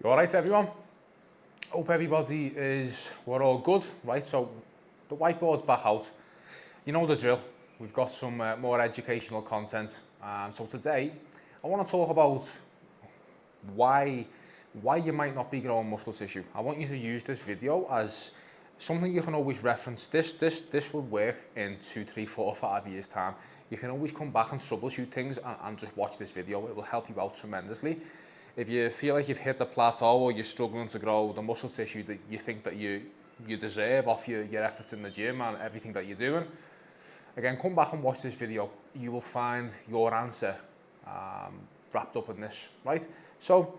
Alright everyone, hope everybody we're all good, right? So the whiteboard's back out, you know the drill, we've got some more educational content. So today I want to talk about why you might not be growing muscle tissue. I want you to use this video as something you can always reference. This will work in 2, 3, 4, 5 years time. You can always come back and troubleshoot things and just watch this video. It will help you out tremendously. If you feel like you've hit a plateau or you're struggling to grow the muscle tissue that you think that you deserve off your efforts in the gym and everything that you're doing, again, come back and watch this video. You will find your answer wrapped up in this, right? So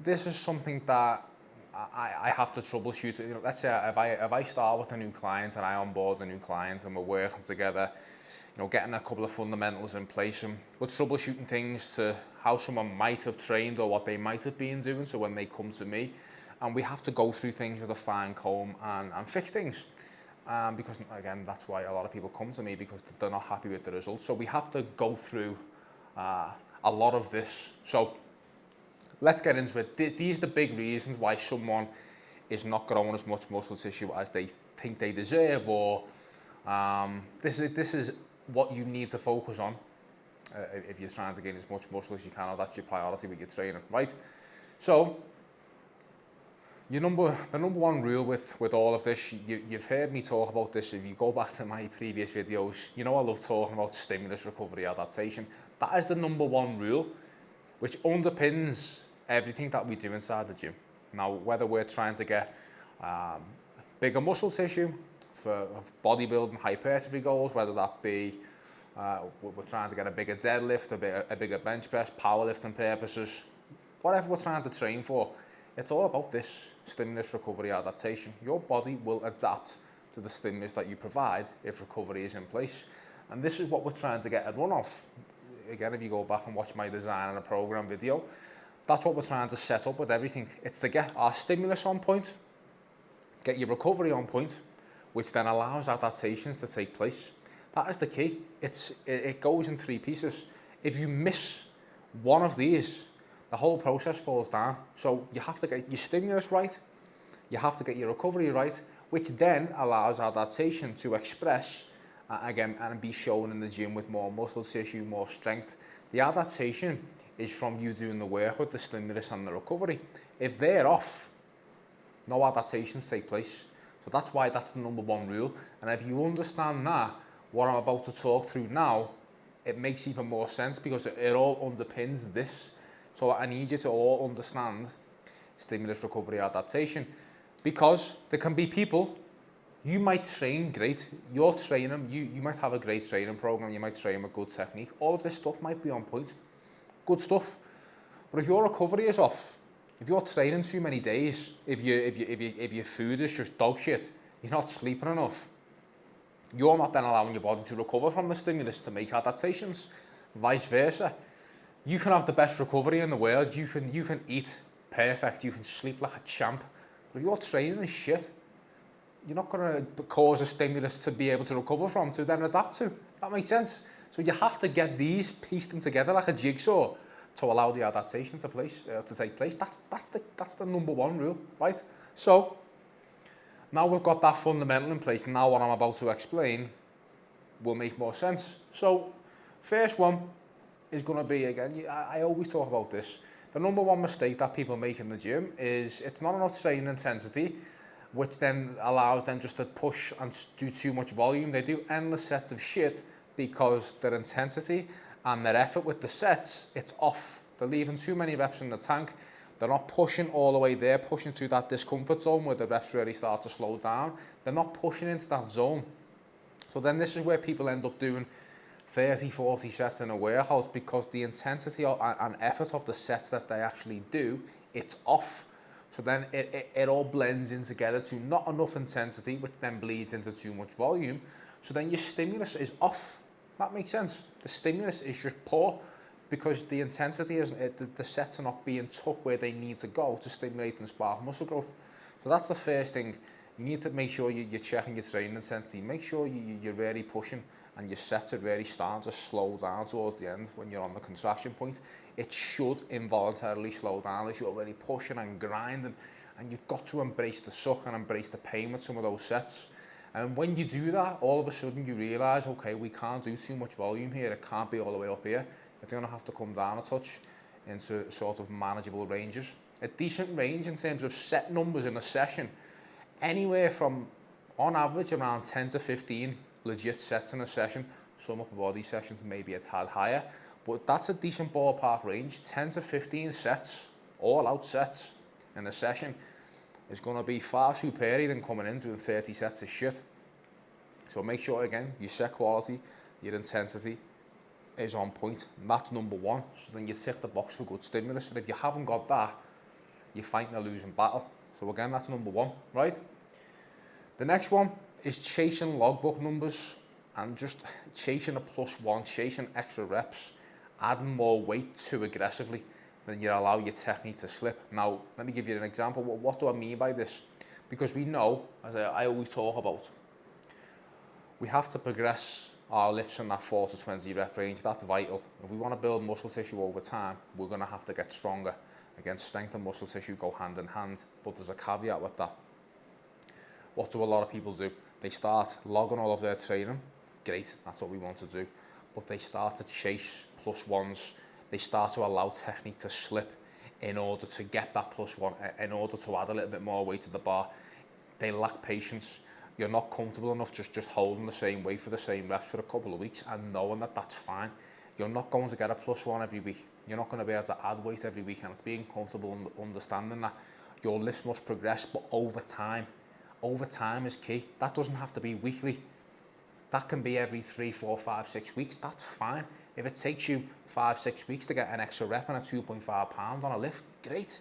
this is something that I have to troubleshoot. You know, let's say if I start with a new client and I onboard a new client and we're working together, you know, getting a couple of fundamentals in place, and we're troubleshooting things to how someone might have trained or what they might have been doing. So when they come to me, and we have to go through things with a fine comb and fix things. Because again, that's why a lot of people come to me, because they're not happy with the results. So we have to go through a lot of this. So let's get into it. These are the big reasons why someone is not growing as much muscle tissue as they think they deserve, or this is what you need to focus on if you're trying to gain as much muscle as you can, or that's your priority with your training, right? So the number one rule with all of this, you've heard me talk about this. If you go back to my previous videos, you know I love talking about stimulus, recovery, adaptation. That is the number one rule, which underpins everything that we do inside the gym. Now, whether we're trying to get bigger muscle tissue for bodybuilding, hypertrophy goals, whether that be we're trying to get a bigger deadlift, a bigger bench press, powerlifting purposes, whatever we're trying to train for, it's all about this stimulus, recovery, adaptation. Your body will adapt to the stimulus that you provide if recovery is in place. And this is what we're trying to get a run of. Again, if you go back and watch my design and a program video, that's what we're trying to set up with everything. It's to get our stimulus on point, get your recovery on point, which then allows adaptations to take place. That is the key. It goes in 3 pieces. If you miss one of these, the whole process falls down. So you have to get your stimulus right, you have to get your recovery right, which then allows adaptation to express again and be shown in the gym with more muscle tissue, more strength. The adaptation is from you doing the work with the stimulus and the recovery. If they're off, no adaptations take place. So that's why that's the number one rule. And if you understand that, what I'm about to talk through now, it makes even more sense, because it all underpins this. So I need you to all understand stimulus, recovery, adaptation, because there can be people, you might train great, you're training, you might have a great training program, you might train with good technique, all of this stuff might be on point, good stuff. But if your recovery is off, if you're training too many days, if your food is just dog shit, you're not sleeping enough, you're not then allowing your body to recover from the stimulus to make adaptations. Vice versa. You can have the best recovery in the world, you can eat perfect, you can sleep like a champ, but if your training is shit, you're not going to cause a stimulus to be able to recover from, to then adapt to. That makes sense? So you have to get these pieced together like a jigsaw to allow the adaptation to take place. That's the number one rule, right? So now we've got that fundamental in place. Now what I'm about to explain will make more sense. So first one is going to be, again, I always talk about this. The number one mistake that people make in the gym is it's not enough training intensity, which then allows them just to push and do too much volume. They do endless sets of shit because their intensity and their effort with the sets, it's off. They're leaving too many reps in the tank. They're not pushing all the way there, pushing through that discomfort zone where the reps really start to slow down. They're not pushing into that zone. So then this is where people end up doing 30, 40 sets in a warehouse, because the intensity and effort of the sets that they actually do, it's off. So then it all blends in together to not enough intensity, which then bleeds into too much volume. So then your stimulus is off. That makes sense. The stimulus is just poor, because the intensity isn't, the sets are not being took where they need to go to stimulate and spark muscle growth. So that's the first thing. You need to make sure you're checking your training intensity. Make sure you're really pushing and your sets are really starting to slow down towards the end when you're on the contraction point. It should involuntarily slow down as you're really pushing and grinding, and you've got to embrace the suck and embrace the pain with some of those sets. And when you do that, all of a sudden you realise, okay, we can't do too much volume here. It can't be all the way up here. It's going to have to come down a touch into sort of manageable ranges. A decent range in terms of set numbers in a session, anywhere from, on average, around 10 to 15 legit sets in a session. Some upper body sessions may be a tad higher, but that's a decent ballpark range. 10 to 15 sets, all out sets in a session, is going to be far superior than coming in doing 30 sets of shit. So make sure, again, your set quality, your intensity is on point. And that's number one. So then you tick the box for good stimulus. And if you haven't got that, you're fighting a losing battle. So again, that's number one, right? The next one is chasing logbook numbers and just chasing a +1, chasing extra reps, adding more weight too aggressively than you allow your technique to slip. Now, let me give you an example. What do I mean by this? Because we know, as I always talk about, we have to progress our lifts in that 4 to 20 rep range. That's vital. If we want to build muscle tissue over time, we're going to have to get stronger. Again, strength and muscle tissue go hand in hand, but there's a caveat with that. What do a lot of people do? They start logging all of their training. Great, that's what we want to do. But they start to chase +1s. They start to allow technique to slip in order to get that +1, in order to add a little bit more weight to the bar. They lack patience. You're not comfortable enough just holding the same weight for the same reps for a couple of weeks and knowing that that's fine. You're not going to get a +1 every week. You're not going to be able to add weight every week, and it's being comfortable and understanding that your lifts must progress, but over time. Over time is key. That doesn't have to be weekly. That can be every 3, 4, 5, 6 weeks. That's fine. If it takes you 5, 6 weeks to get an extra rep and a 2.5 pound on a lift, great.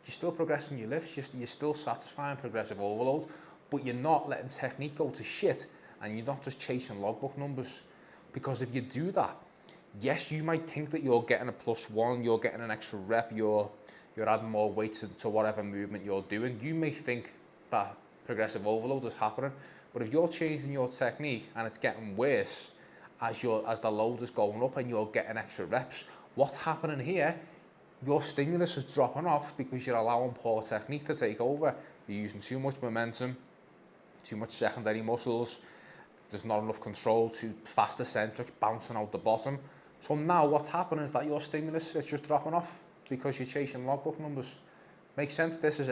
You're still progressing your lifts. You're still satisfying progressive overload, but you're not letting technique go to shit, and you're not just chasing logbook numbers. Because if you do that, yes, you might think that you're getting a +1, you're getting an extra rep, you're adding more weight to whatever movement you're doing. You may think that progressive overload is happening, but if you're changing your technique and it's getting worse as the load is going up and you're getting extra reps, what's happening here? Your stimulus is dropping off because you're allowing poor technique to take over. You're using too much momentum, too much secondary muscles, there's not enough control, too fast eccentrics bouncing out the bottom. So now what's happening is that your stimulus is just dropping off because you're chasing logbook numbers. Makes sense? This is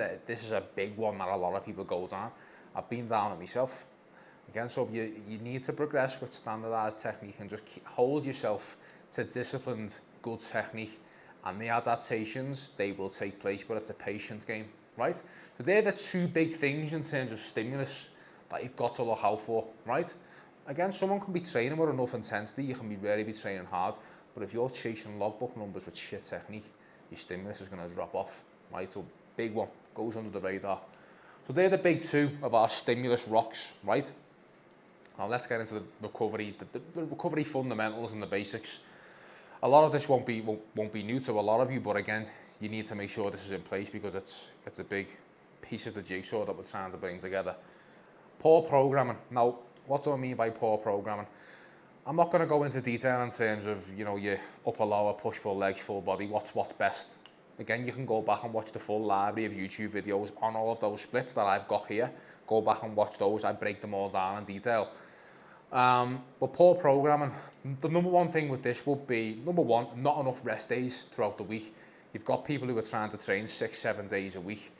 a big one that a lot of people go down. I've been down it myself. Again, so if you need to progress with standardized technique and just hold yourself to disciplined, good technique, and the adaptations, they will take place, but it's a patience game, right? So they're the two big things in terms of stimulus that you've got to look out for, right? Again, someone can be training with enough intensity, you can really be training hard, but if you're chasing logbook numbers with shit technique, your stimulus is going to drop off, right? So big one, goes under the radar. So they're the big two of our stimulus rocks, right? Now let's get into the recovery, the recovery fundamentals and the basics. A lot of this won't be new to a lot of you, but again, you need to make sure this is in place because it's a big piece of the jigsaw that we're trying to bring together. Poor programming. Now, what do I mean by poor programming? I'm not going to go into detail in terms of, your upper, lower, push-pull legs, full body, what's best. Again, you can go back and watch the full library of YouTube videos on all of those splits that I've got here. Go back and watch those. I break them all down in detail. But poor programming, the number one thing with this would be, number one, not enough rest days throughout the week. You've got people who are trying to train 6, 7 days a week.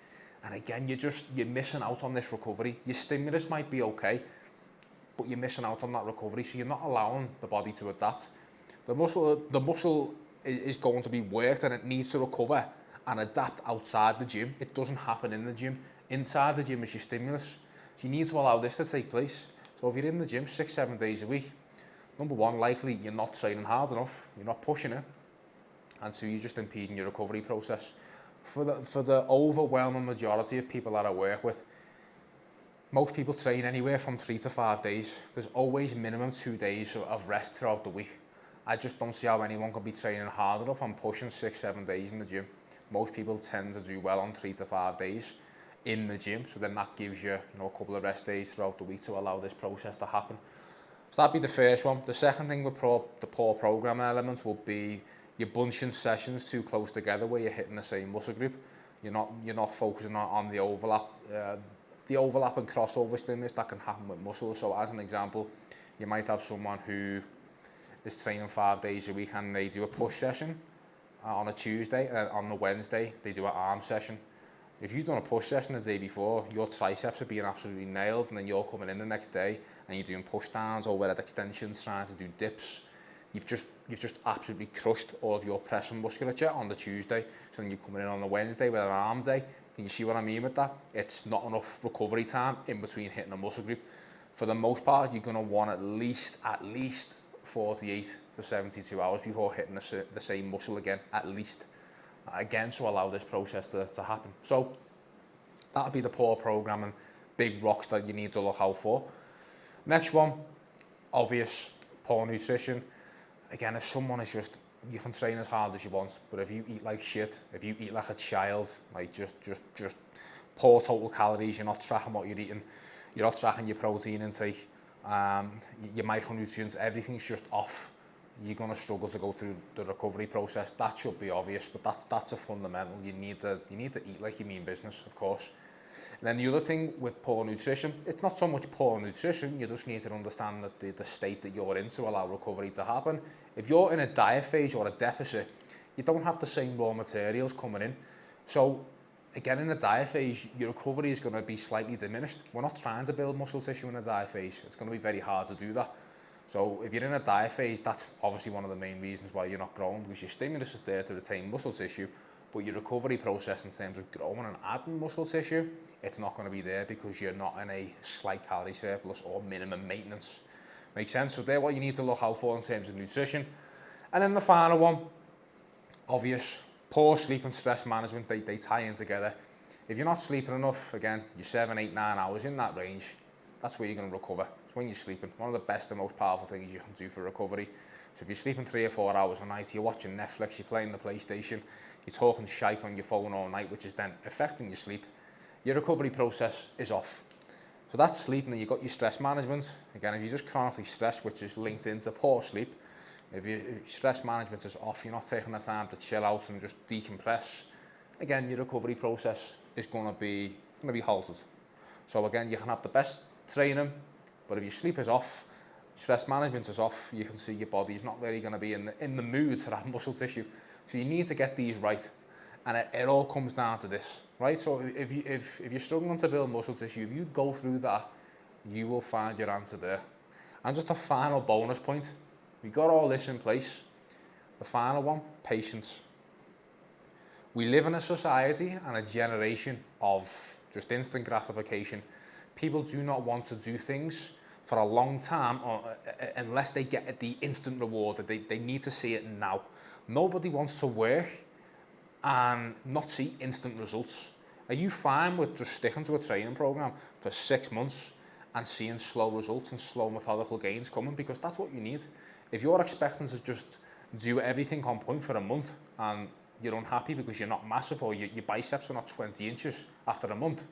And again, you're missing out on this recovery. Your stimulus might be okay, but you're missing out on that recovery. So you're not allowing the body to adapt. The muscle is going to be worked and it needs to recover and adapt outside the gym. It doesn't happen in the gym. Inside the gym is your stimulus. So you need to allow this to take place. So if you're in the gym 6, 7 days a week, number one, likely you're not training hard enough, you're not pushing it, and so you're just impeding your recovery process. For the overwhelming majority of people that I work with, most people train anywhere from 3 to 5 days. There's always minimum 2 days of rest throughout the week. I just don't see how anyone can be training hard enough and pushing 6, 7 days in the gym. Most people tend to do well on 3 to 5 days. in the gym. So then that gives you, you know, a couple of rest days throughout the week to allow this process to happen. So that'd be the first one. The second thing with the poor programming element would be you're bunching sessions too close together where you're hitting the same muscle group. You're not focusing on the overlap. The overlap and crossover stimulus that can happen with muscles. So as an example, you might have someone who is training 5 days a week and they do a push session on a Tuesday, and on the Wednesday they do an arm session. If you've done a push session the day before, your triceps are being absolutely nailed, and then you're coming in the next day and you're doing push downs, overhead extensions, trying to do dips. You've just absolutely crushed all of your press and musculature on the Tuesday. So then you're coming in on the Wednesday with an arm day. Can you see what I mean with that? It's not enough recovery time in between hitting a muscle group. For the most part, you're going to want at least 48 to 72 hours before hitting the same muscle again, at least. Again, to allow this process to happen. So that'll be the poor programming, big rocks that you need to look out for. Next one, obvious, poor nutrition. Again, if someone is just, you can train as hard as you want, but if you eat like shit, if you eat like a child, like just poor total calories, you're not tracking what you're eating, you're not tracking your protein intake, your micronutrients, everything's just off, you're going to struggle to go through the recovery process. That should be obvious, but that's a fundamental. You need to eat like you mean business, of course. And then the other thing with poor nutrition, it's not so much poor nutrition, you just need to understand that the state that you're in to allow recovery to happen. If you're in a diet phase or a deficit, you don't have the same raw materials coming in. So again, in a diet phase, your recovery is going to be slightly diminished. We're not trying to build muscle tissue in a diet phase. It's going to be very hard to do that. So if you're in a diet phase, that's obviously one of the main reasons why you're not growing, because your stimulus is there to retain muscle tissue, but your recovery process in terms of growing and adding muscle tissue, it's not going to be there because you're not in a slight calorie surplus or minimum maintenance. Makes sense? So they're what you need to look out for in terms of nutrition. And then the final one, obvious, poor sleep and stress management, they tie in together. If you're not sleeping enough, again, you're 7, 8, 9 hours in that range, that's where you're going to recover. It's when you're sleeping. One of the best and most powerful things you can do for recovery. So if you're sleeping 3 or 4 hours a night, you're watching Netflix, you're playing the PlayStation, you're talking shite on your phone all night, which is then affecting your sleep, your recovery process is off. So that's sleep, and then you've got your stress management. Again, if you're just chronically stressed, which is linked into poor sleep, if your stress management is off, you're not taking the time to chill out and just decompress, again, your recovery process is going to be halted. So again, you can have the best training, but if your sleep is off, stress management is off, you can see your body's not really going to be in the mood to have muscle tissue. So you need to get these right, and it all comes down to this, right? So if you're struggling to build muscle tissue, if you go through that, you will find your answer there. And just a final bonus point, we got all this in place. The final one, patience. We live in a society and a generation of just instant gratification. People do not want to do things for a long time unless they get the instant reward. That they need to see it now. Nobody wants to work and not see instant results. Are you fine with just sticking to a training program for 6 months and seeing slow results and slow methodical gains coming? Because that's what you need. If you're expecting to just do everything on point for a month and you're unhappy because you're not massive, or your biceps are not 20 inches after a month,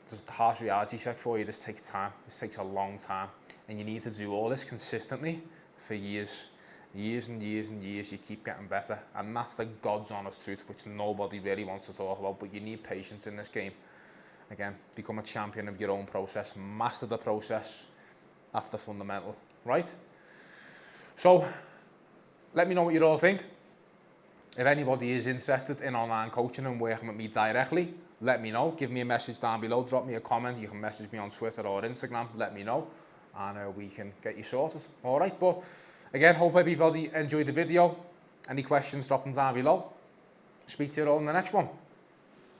just the harsh reality check for you. This takes time. This takes a long time, and you need to do all this consistently for years and years and years. You keep getting better, and that's the God's honest truth, which nobody really wants to talk about. But you need patience in this game. Again, become a champion of your own process, master the process. That's the fundamental, right? So let me know what you all think. If anybody is interested in online coaching and working with me directly, let me know. Give me a message down below, drop me a comment. You can message me on Twitter or Instagram, let me know, and we can get you sorted. All right, but again, hope everybody enjoyed the video. Any questions, drop them down below. Speak to you all in the next one.